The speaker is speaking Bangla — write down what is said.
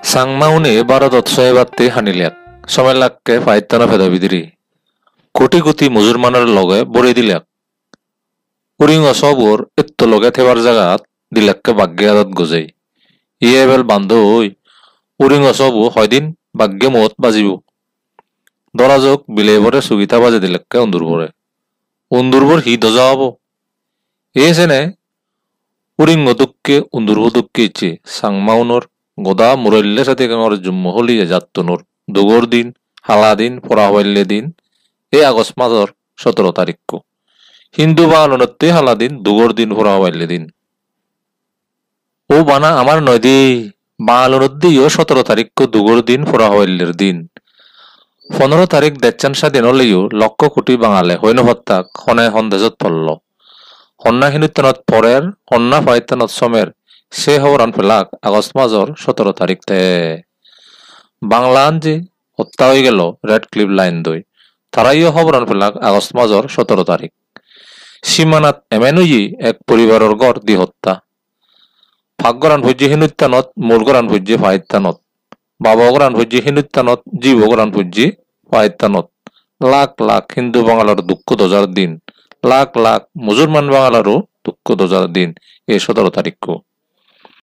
সাংমাউনে ভারতত ছয়বাত্তি হানিলিয়াক সমেলাককে ফাইতানা ফেদাবিদিরি কোটি কোটি মুজুরমানের লগে বড়ি দিলাক উরিং অসবর এত্ত লগে থেবার জাগাত দিলাককে বাগ্যে আদত গজেই ইয়ে এবেল বান্ধ হই উরিং অসবু হয়দিন বাগ্যে মত বাজিব দরাজক বিলেবরে সুগিতা বাজে দিলাককে অন্দুরবর হি দজা হব এ সেনে উরিং দুঃখে উন্দুরবু দুঃখে ইচ্ছে সাংমাউনর গোদা মুরল্যে সাথে কাঙর জুম্ম হলিয়ে যাত্তনুর দুগর দিন হালা দিন পরাহবাল্যে দিন এ আগস্ট মাসর 17 তারিখ হিন্দু বাঙালনত্তে হালা দিন দুগর দিন পরাহবাল্যে দিন ও বানা আমার নয় দি বাঙালনদ্দিও 17 তারিখ দুগর দিন পরাহবাল্যের দিন 15 তারিখ দেচ্চান স্বাধীন হলেও লক্ষ কোটি বাঙালে হৈন হত্যাক হনে সন্দেশত পড়ল হন্যা হিনুত্তনত পরের হন্যা ফাইতানত সমের সে হবরান ফেলাক আগস্ট মাসর 17 তারিখ বাংলান যে হত্যা হয়ে গেল রেড ক্লিফ লাইন দই তারাইও হবরান ফেলাক আগস্ট মাসর 17 তারিখ সীমানাত এমেনুই এক পরিবারের গড় দি হত্যা ভাগ্যরান ভুজ্যে হিনুত্তানত মূলগরান ভুজ্যে ফাইতানত বাবগরান ভুজ্যে হিনুত্তানত জীবগরান ভুজ্যে ফাইতানত লাখ লাখ হিন্দু বাঙালার দুঃখ দজার দিন লাখ লাখ মুসলমান বাঙালারও দুঃখ দজার দিন এই 17 তারিখ